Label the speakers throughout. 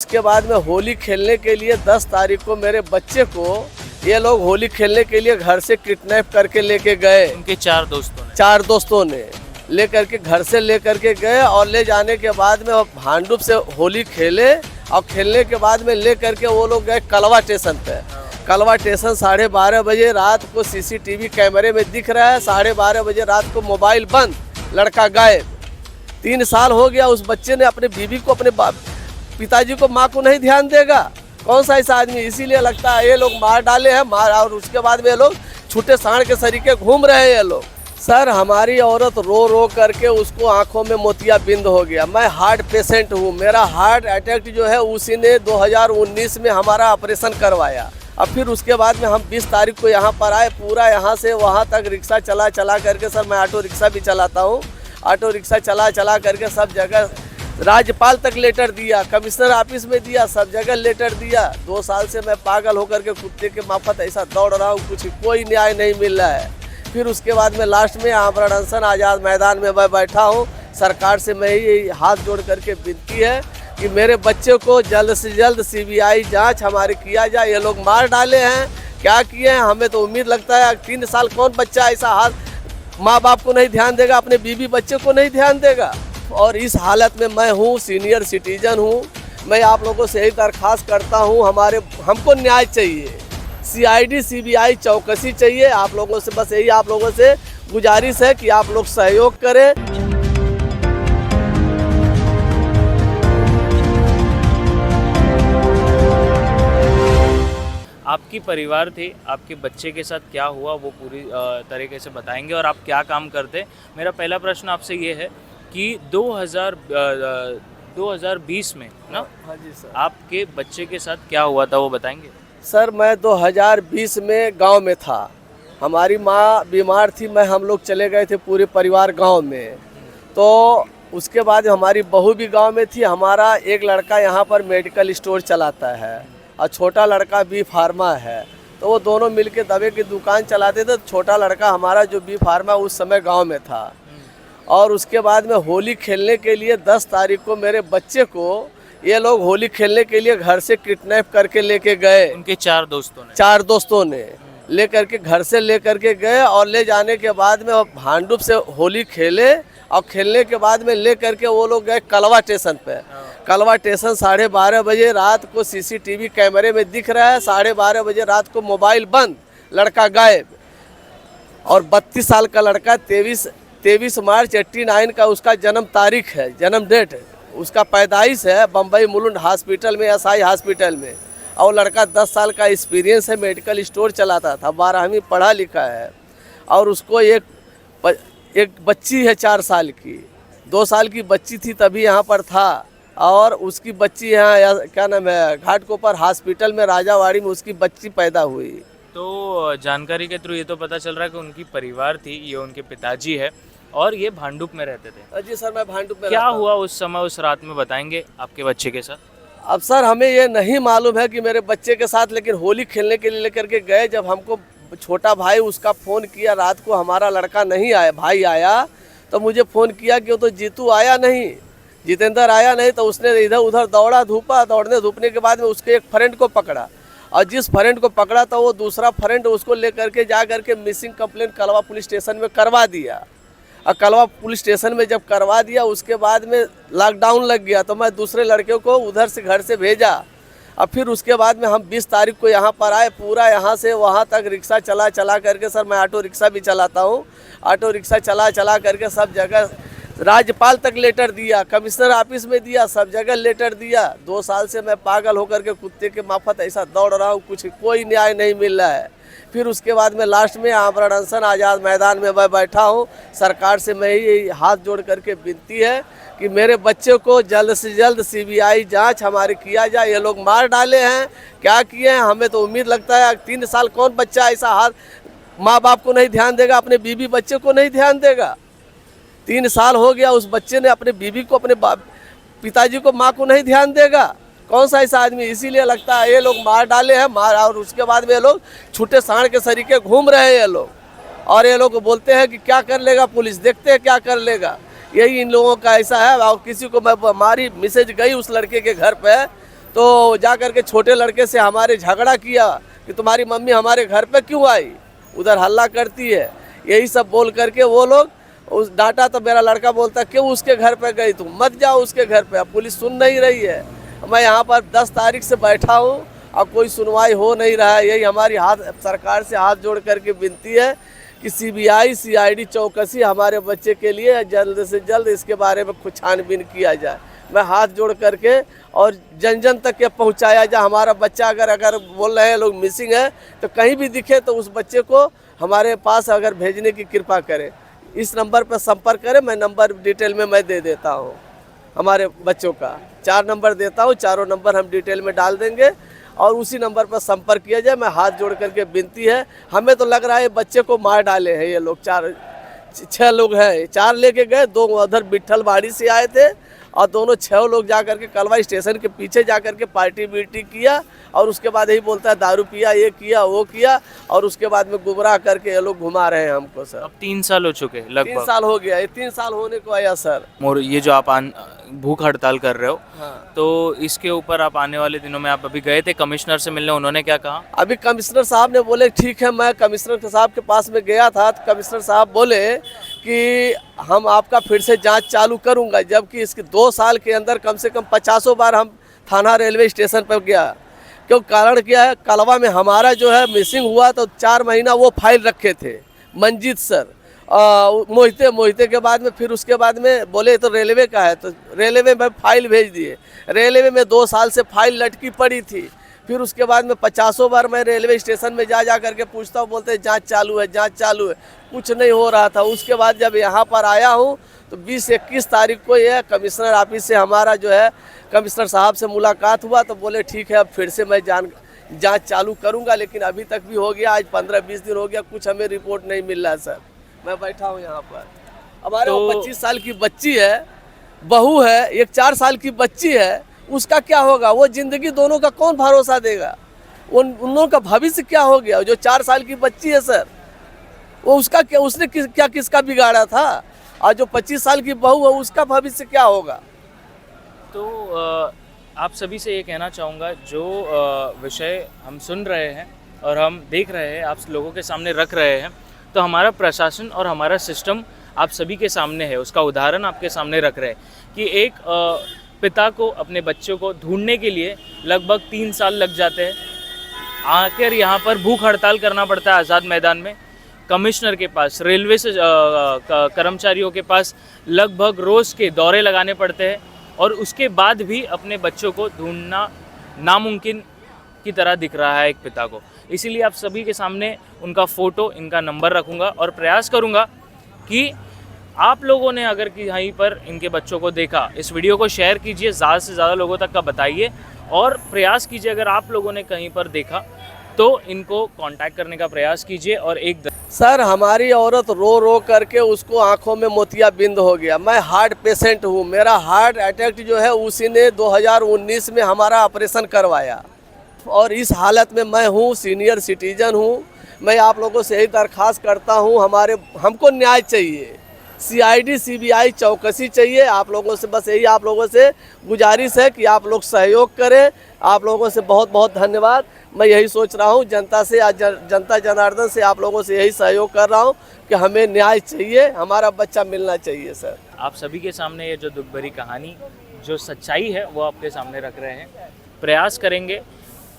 Speaker 1: उसके बाद में होली खेलने के लिए 10 तारीख को मेरे बच्चे को ये लोग होली खेलने के लिए घर से किडनैप करके लेके गए।
Speaker 2: उनके चार
Speaker 1: दोस्तों ने लेकर के घर से लेकर के गए और ले जाने के बाद में भांडुप से होली खेले और खेलने के बाद में लेकर के वो लोग गए कलवा स्टेशन पे। कलवा स्टेशन 12:30 बजे रात को सीसीटीवी कैमरे में दिख रहा है। 12:30 बजे रात को मोबाइल बंद, लड़का गायब। 3 साल हो गया उस बच्चे ने अपने बीवी को, अपने पिताजी को, माँ को नहीं ध्यान देगा। कौन सा ऐसा आदमी? इसीलिए लगता है ये लोग मार डाले हैं, मार, और उसके बाद में ये लोग छूटे सांड के सरीके घूम रहे हैं ये लोग। सर, हमारी औरत रो रो करके उसको आंखों में मोतियाबिंद हो गया। मैं हार्ट पेशेंट हूँ, मेरा हार्ट अटैक जो है उसी ने 2019 में हमारा ऑपरेशन करवाया। अब फिर उसके बाद में हम 20 तारीख को यहाँ पर आए। पूरा यहाँ से वहाँ तक रिक्शा चला करके, सर मैं ऑटो रिक्शा भी चलाता हूँ, ऑटो रिक्शा चला करके सब जगह राज्यपाल तक लेटर दिया, कमिश्नर ऑफिस में दिया, सब जगह लेटर दिया। 2 साल से मैं पागल होकर के कुत्ते के माफत ऐसा दौड़ रहा हूँ, कुछ कोई न्याय नहीं मिल रहा है। फिर उसके बाद में लास्ट में आमरण अनशन आज़ाद मैदान में मैं बैठा हूँ। सरकार से मैं यही हाथ जोड़ करके विनती है कि मेरे बच्चे को जल्द से जल्द सीबीआई जांच हमारे किया जाए। ये लोग मार डाले हैं, क्या किए हैं? हमें तो उम्मीद लगता है 3 साल कौन बच्चा ऐसा हाथ माँ बाप को नहीं ध्यान देगा, अपने बीवी बच्चे को नहीं ध्यान देगा। और इस हालत में मैं हूँ, सीनियर सिटीजन हूँ। मैं आप लोगों से यही दरख्वास्त करता हूँ, हमको न्याय चाहिए। सीआईडी सीबीआई चौकसी चाहिए। आप लोगों से बस यही आप लोगों से गुजारिश है कि आप लोग सहयोग करें।
Speaker 2: आपकी परिवार थे, आपके बच्चे के साथ क्या हुआ वो पूरी तरीके से बताएंगे और आप क्या काम करते। मेरा पहला प्रश्न आपसे ये है कि 2020 में ना,
Speaker 1: हाँ जी सर,
Speaker 2: आपके बच्चे के साथ क्या हुआ था वो बताएंगे।
Speaker 1: सर मैं 2020 में गांव में था। हमारी माँ बीमार थी, हम लोग चले गए थे पूरे परिवार गांव में। तो उसके बाद हमारी बहू भी गांव में थी। हमारा एक लड़का यहाँ पर मेडिकल स्टोर चलाता है और छोटा लड़का बी फार्मा है। तो वो दोनों मिलके दवा की दुकान चलाते थे। छोटा लड़का हमारा जो बी फार्मा उस समय गांव में था। और उसके बाद में होली खेलने के लिए 10 तारीख को मेरे बच्चे को ये लोग होली खेलने के लिए घर से किडनैप करके लेके गए।
Speaker 2: उनके 4 दोस्तों ने लेकर के घर से लेकर के गए और ले जाने के बाद में भांडुप से होली खेले और खेलने के बाद में लेकर के वो लोग गए कलवा स्टेशन पे। कलवा स्टेशन 12:30 बजे रात को सीसीटीवी कैमरे में दिख रहा है। 12:30 बजे रात को मोबाइल बंद, लड़का गायब। और 32 साल का लड़का, 23 मार्च 89 का उसका जन्म तारीख है, जन्म डेट है। उसका पैदाइश है बम्बई मुलुंड हॉस्पिटल में, एसआई हॉस्पिटल में। और लड़का 10 साल का एक्सपीरियंस है, मेडिकल स्टोर चलाता था, 12वीं पढ़ा लिखा है। और उसको एक बच्ची है 4 साल की, 2 साल की बच्ची थी तभी यहाँ पर था। और उसकी बच्ची यहाँ क्या नाम है, घाटकोपर हॉस्पिटल में, राजावाड़ी में उसकी बच्ची पैदा हुई। तो जानकारी के थ्रू ये तो पता चल रहा है कि उनकी परिवार थी, ये उनके पिताजी है और ये भांडुप में रहते थे।
Speaker 1: जी सर, मैं भांडुप में
Speaker 2: क्या हुआ उस समय, उस रात में बताएंगे आपके बच्चे के साथ।
Speaker 1: अब सर हमें ये नहीं मालूम है कि मेरे बच्चे के साथ, लेकिन होली खेलने के लिए लेकर के गए। जब हमको छोटा भाई उसका फ़ोन किया रात को, हमारा लड़का नहीं आया, भाई आया तो मुझे फ़ोन किया कि वो तो जीतू आया नहीं, जितेंद्र आया नहीं। तो उसने इधर उधर दौड़ा धूपा, दौड़ने धूपने के बाद में उसके एक फ्रेंड को पकड़ा। और जिस फ्रेंड को पकड़ा तो वो दूसरा फ्रेंड उसको लेकर के जा करके मिसिंग कंप्लेंट कलवा पुलिस स्टेशन में करवा दिया। और कलवा पुलिस स्टेशन में जब करवा दिया उसके बाद में लॉकडाउन लग गया। तो मैं दूसरे लड़के को उधर से घर से भेजा। और फिर उसके बाद में हम 20 तारीख को यहाँ पर आए। पूरा यहाँ से वहाँ तक रिक्शा चला करके, सर मैं ऑटो रिक्शा भी चलाता हूँ, ऑटो रिक्शा चला करके सब जगह राज्यपाल तक लेटर दिया, कमिश्नर ऑफिस में दिया, सब जगह लेटर दिया। 2 साल से मैं पागल होकर के कुत्ते के माफत ऐसा दौड़ रहा हूँ, कुछ कोई न्याय नहीं मिल रहा है। फिर उसके बाद में लास्ट में आमरण अनशन आज़ाद मैदान में मैं बैठा हूँ। सरकार से मैं यही हाथ जोड़ करके विनती है कि मेरे बच्चे को जल्द से जल्द सीबीआई जांच हमारे किया जाए। ये लोग मार डाले हैं, क्या किए हैं? हमें तो उम्मीद लगता है 3 साल कौन बच्चा ऐसा हाथ माँ बाप को नहीं ध्यान देगा, अपने बीवी बच्चे को नहीं ध्यान देगा। 3 साल हो गया उस बच्चे ने अपने बीवी को, अपने पिताजी को, माँ को नहीं ध्यान देगा। कौन सा ऐसा आदमी? इसीलिए लगता है ये लोग मार डाले हैं, मार, और उसके बाद में ये लोग छूटे सांड के सरीके घूम रहे हैं ये लोग। और ये लोग बोलते हैं कि क्या कर लेगा पुलिस, देखते हैं क्या कर लेगा। यही इन लोगों का ऐसा है। और किसी को मैं, हमारी मैसेज गई उस लड़के के घर पे तो जा कर के छोटे लड़के से हमारे झगड़ा किया कि तुम्हारी मम्मी हमारे घर पे क्यों आई, उधर हल्ला करती है, यही सब बोल करके वो लोग उस डांटा। तो मेरा लड़का बोलता क्यों उसके घर पे गई, तुम मत जाओ उसके घर पे। अब पुलिस सुन नहीं रही है। मैं यहाँ पर 10 तारीख से बैठा हूँ, अब कोई सुनवाई हो नहीं रहा है। यही हमारी सरकार से हाथ जोड़ करके विनती है कि CBI CID चौकसी हमारे बच्चे के लिए जल्द से जल्द इसके बारे में कुछ छानबीन किया जाए। मैं हाथ जोड़ करके और जन जन तक ये पहुँचाया जाए। हमारा बच्चा अगर बोल रहे हैं लोग मिसिंग है, तो कहीं भी दिखे तो उस बच्चे को हमारे पास अगर भेजने की कृपा करें। इस नंबर पर संपर्क करें, मैं नंबर डिटेल में मैं दे देता हूँ। हमारे बच्चों का 4 नंबर देता हूँ, चारों नंबर हम डिटेल में डाल देंगे और उसी नंबर पर संपर्क किया जाए। मैं हाथ जोड़ करके विनती है। हमें तो लग रहा है बच्चे को मार डाले हैं ये लोग। 6 लोग हैं, 4 लेके गए, 2 उधर बिट्ठलबाड़ी से आए थे और दोनों 6 लोग जा करके कलवा स्टेशन के पीछे जा करके पार्टी बीटी किया और उसके बाद यही बोलता है दारू पिया, ये किया, वो किया और उसके बाद में गुमराह करके ये लोग घुमा रहे हैं हमको सर।
Speaker 3: अब 3 साल हो चुके लगभग।
Speaker 1: 3 साल हो गया, ये 3 साल होने को आया सर।
Speaker 3: और ये जो आप भूख हड़ताल कर रहे हो,
Speaker 1: हाँ।
Speaker 3: तो इसके ऊपर आप आने वाले दिनों में आप अभी गए थे कमिश्नर से मिलने, उन्होंने क्या कहा?
Speaker 1: अभी कमिश्नर साहब ने बोले ठीक है। मैं कमिश्नर साहब के पास में गया था तो कमिश्नर साहब बोले कि हम आपका फिर से जांच चालू करूंगा, जबकि इसके 2 साल के अंदर कम से कम 50 बार हम थाना रेलवे स्टेशन पर गया। क्यों, कारण क्या है, कलवा में हमारा जो है मिसिंग हुआ तो 4 महीना वो फाइल रखे थे मंजीत सर। मोहिते के बाद में फिर उसके बाद में बोले तो रेलवे का है, तो रेलवे में फाइल भेज दिए। रेलवे में 2 साल से फाइल लटकी पड़ी थी। फिर उसके बाद में 50 बार मैं रेलवे स्टेशन में जा करके पूछता हूँ, बोलते जांच चालू है, जांच चालू है, कुछ नहीं हो रहा था। उसके बाद जब यहाँ पर आया हूँ तो 20-21 तारीख को यह कमिश्नर ऑफिस से हमारा जो है कमिश्नर साहब से मुलाकात हुआ तो बोले ठीक है अब फिर से मैं जांच चालू करूँगा। लेकिन अभी तक भी हो गया, आज 15-20 दिन हो गया, कुछ हमें रिपोर्ट नहीं मिल रहा है सर। मैं बैठा हूँ यहाँ पर। हमारे 25 साल की बच्ची है, बहू है, एक 4 साल की बच्ची है, उसका क्या होगा? वो जिंदगी दोनों का कौन भरोसा देगा? उन लोगों का भविष्य क्या हो गया? जो 4 साल की बच्ची है सर, वो उसका क्या, उसने क्या किसका बिगाड़ा था? और जो 25 साल की बहू है उसका भविष्य क्या होगा?
Speaker 3: तो आप सभी से ये कहना चाहूँगा, जो विषय हम सुन रहे हैं और हम देख रहे हैं, आप लोगों के सामने रख रहे हैं, तो हमारा प्रशासन और हमारा सिस्टम आप सभी के सामने है। उसका उदाहरण आपके सामने रख रहे हैं कि एक पिता को अपने बच्चों को ढूंढने के लिए लगभग 3 साल लग जाते हैं। आकर यहाँ पर भूख हड़ताल करना पड़ता है आज़ाद मैदान में। कमिश्नर के पास, रेलवे से कर्मचारियों के पास लगभग रोज़ के दौरे लगाने पड़ते हैं और उसके बाद भी अपने बच्चों को ढूंढना नामुमकिन की तरह दिख रहा है एक पिता को। इसीलिए आप सभी के सामने उनका फ़ोटो, इनका नंबर रखूँगा और प्रयास करूँगा कि आप लोगों ने अगर कहीं पर इनके बच्चों को देखा, इस वीडियो को शेयर कीजिए, ज़्यादा से ज़्यादा लोगों तक का बताइए और प्रयास कीजिए अगर आप लोगों ने कहीं पर देखा तो इनको कांटेक्ट करने का प्रयास कीजिए। और एक
Speaker 1: सर, हमारी औरत रो रो करके उसको आंखों में मोतियाबिंद हो गया। मैं हार्ट पेशेंट हूँ, मेरा हार्ट अटैक जो है उसी ने 2019 में हमारा ऑपरेशन करवाया और इस हालत में मैं हूँ, सीनियर सिटीजन हूँ। मैं आप लोगों से यही दरख्वास्त करता हूँ, हमको न्याय चाहिए, CID CBI चौकसी चाहिए। आप लोगों से बस यही आप लोगों से गुजारिश है कि आप लोग सहयोग करें। आप लोगों से बहुत बहुत धन्यवाद। मैं यही सोच रहा हूँ, जनता से, जनता जनार्दन से आप लोगों से यही सहयोग कर रहा हूँ कि हमें न्याय चाहिए, हमारा बच्चा मिलना चाहिए सर।
Speaker 3: आप सभी के सामने ये जो दुख भरी कहानी, जो सच्चाई है वो आपके सामने रख रहे हैं। प्रयास करेंगे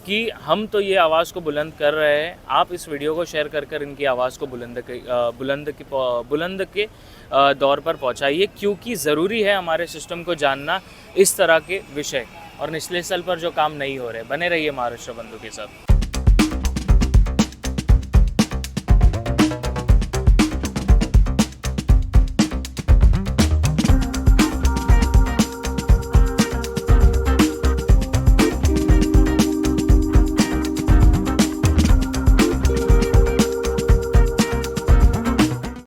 Speaker 3: कि हम तो ये आवाज़ को बुलंद कर रहे हैं, आप इस वीडियो को शेयर कर इनकी आवाज़ को बुलंद के दौर पर पहुंचाइए, क्योंकि ज़रूरी है हमारे सिस्टम को जानना इस तरह के विषय और निचले स्तर पर जो काम नहीं हो रहे। बने रहिए महाराष्ट्र बंधु के साथ।